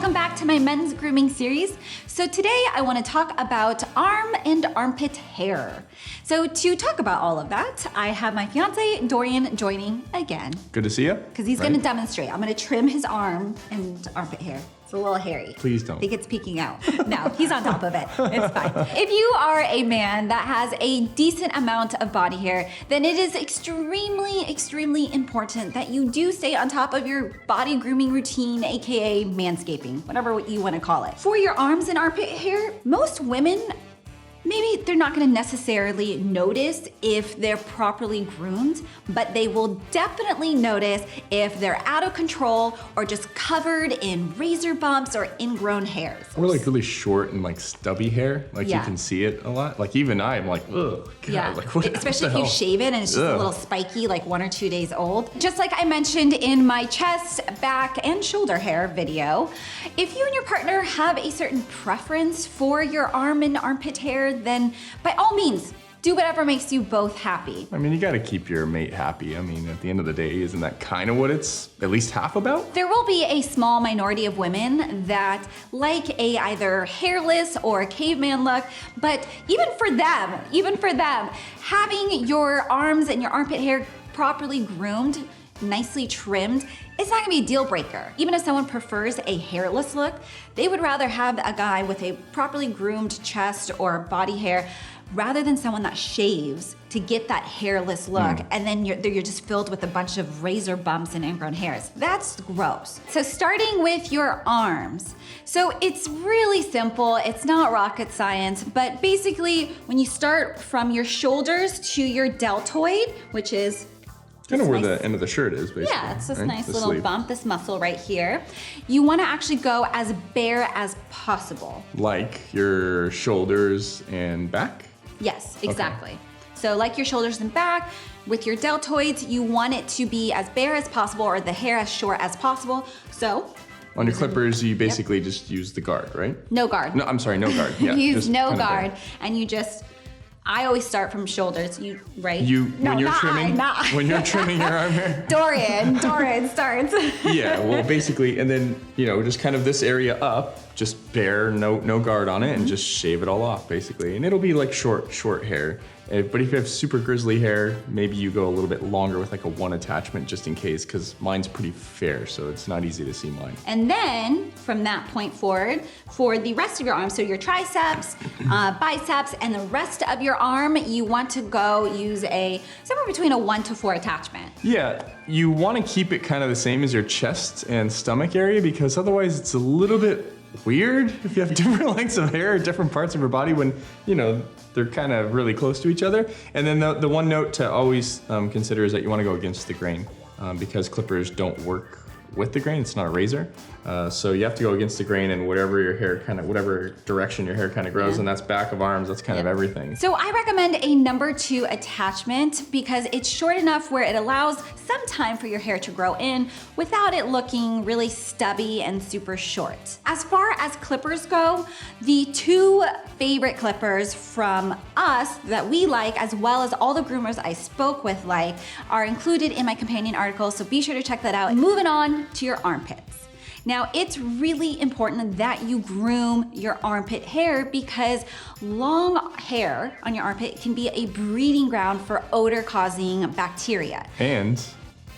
welcome back to my men's grooming series. So today I want to talk about arm and armpit hair. So to talk about all of that, I have my fiance Dorian joining again. Good to see you. Because he's going to demonstrate. I'm going to trim his arm and armpit hair. It's a little hairy. Please don't. I think it's peeking out. No, he's on top of it. It's fine. If you are a man that has a decent amount of body hair, then it is extremely important that you do stay on top of your body grooming routine, aka manscaping, whatever you want to call it. For your arms and armpit hair, most women, maybe they're not gonna necessarily notice if they're properly groomed, but they will definitely notice if they're out of control or just covered in razor bumps or ingrown hairs. Or like really short and like stubby hair, like you can see it a lot. Like even I'm like, ugh, God, yeah, like what, especially what if you shave it and it's just a little spiky, like 1 or 2 days old. Just like I mentioned in my chest, back, and shoulder hair video, if you and your partner have a certain preference for your arm and armpit hair, then by all means, do whatever makes you both happy. I mean, you gotta keep your mate happy. I mean, at the end of the day, isn't that kind of what it's at least half about? There will be a small minority of women that like a either hairless or a caveman look, but even for them, having your arms and your armpit hair properly groomed, nicely trimmed, it's not gonna be a deal breaker. Even if someone prefers a hairless look, they would rather have a guy with a properly groomed chest or body hair rather than someone that shaves to get that hairless look, and then you're just filled with a bunch of razor bumps and ingrown hairs. That's gross. So starting with your arms. So it's really simple, it's not rocket science, but basically when you start from your shoulders to your deltoid, which is kind of where the end of the shirt is, basically. Yeah, it's this right? nice The little sleeve. bump, this muscle right here. You wanna actually go as bare as possible. Like your shoulders and back? Yes, exactly. So like your shoulders and back, with your deltoids, you want it to be as bare as possible or the hair as short as possible. So, On your clippers, you basically just use the guard, right? no guard. No, I'm sorry, no guard. Yeah, You use just no kinda guard, bare. and you just, I always start from shoulders, right? When you're trimming, not I. when you're trimming your arm hair. Dorian starts. Yeah, well, basically, and then, you know, just kind of this area up, just bare, no guard on it, and just shave it all off, basically. And it'll be like short hair. But if you have super grizzly hair, maybe you go a little bit longer with like a 1 attachment just in case, because mine's pretty fair, so it's not easy to see mine. And then from that point forward, for the rest of your arm, so your triceps, biceps, and the rest of your arm, you want to go use somewhere between a 1 to 4 attachment. Yeah, you want to keep it kind of the same as your chest and stomach area, because otherwise it's a little bit weird if you have different lengths of hair at different parts of your body when, you know, they're kind of really close to each other. And then the one note to always consider is that you want to go against the grain because clippers don't work with the grain. It's not a razor. So you have to go against the grain and whatever direction your hair kind of grows, and that's back of arms, that's kind of everything. So I recommend a number 2 attachment because it's short enough where it allows some time for your hair to grow in without it looking really stubby and super short. As far as clippers go, the 2 favorite clippers from us that we like, as well as all the groomers I spoke with like, are included in my companion article, so be sure to check that out. Moving on to your armpits. Now, it's really important that you groom your armpit hair because long hair on your armpit can be a breeding ground for odor-causing bacteria. And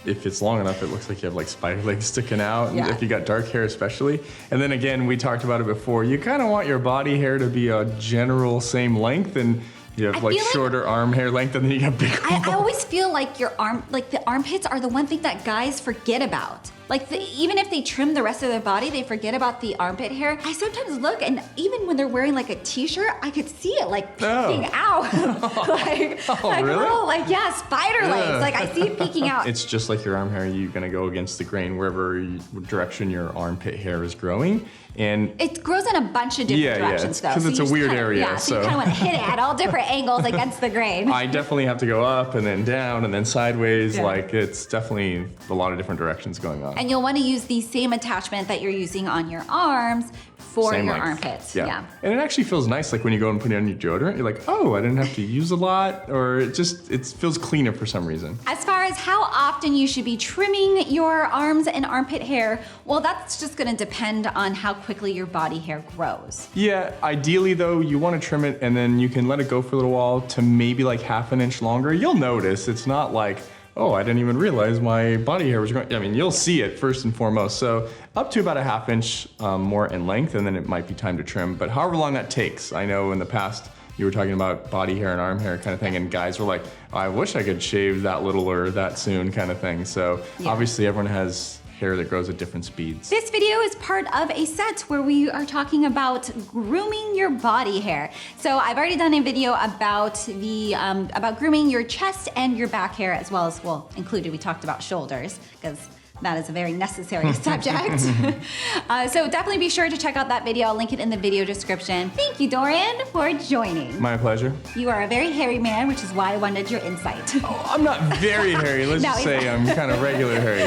if it's long enough, it looks like you have like spider legs sticking out, and if you got dark hair especially. And then again, we talked about it before, you kind of want your body hair to be a general same length, and you have like shorter arm hair length, and then you got big I always feel like the armpits are the one thing that guys forget about. Like even if they trim the rest of their body, they forget about the armpit hair. I sometimes look, and even when they're wearing like a t-shirt, I could see it like peeking out. Really? Spider legs. Like I see it peeking out. It's just like your arm hair, you're gonna go against the grain wherever direction your armpit hair is growing. And it grows in a bunch of different directions though. Because it's a weird area. So you kind of want to hit it at all different angles against the grain. I definitely have to go up and then down and then sideways. Like it's definitely a lot of different directions going on. And you'll want to use the same attachment that you're using on your arms for Same your length. armpits. Yeah. Yeah. And it actually feels nice, like when you go and put it on your deodorant, you're like, oh, I didn't have to use a lot, or it feels cleaner for some reason. As far as how often you should be trimming your arms and armpit hair, well, that's just gonna depend on how quickly your body hair grows. Yeah, ideally though, you want to trim it and then you can let it go for a little while to maybe like half an inch longer. You'll notice it's not like, oh, I didn't even realize my body hair was growing. I mean, you'll see it first and foremost. So up to about a half inch more in length, and then it might be time to trim. But however long that takes, I know in the past you were talking about body hair and arm hair kind of thing, and guys were like, oh, I wish I could shave that little or that soon kind of thing. So obviously everyone has hair that grows at different speeds. This video is part of a set where we are talking about grooming your body hair. So I've already done a video about about grooming your chest and your back hair, as well as, well, included, we talked about shoulders, because that is a very necessary subject. So definitely be sure to check out that video. I'll link it in the video description. Thank you, Dorian, for joining. My pleasure. You are a very hairy man, which is why I wanted your insight. Oh, I'm not very hairy. Let's No, just he's say I'm kind of regular hairy.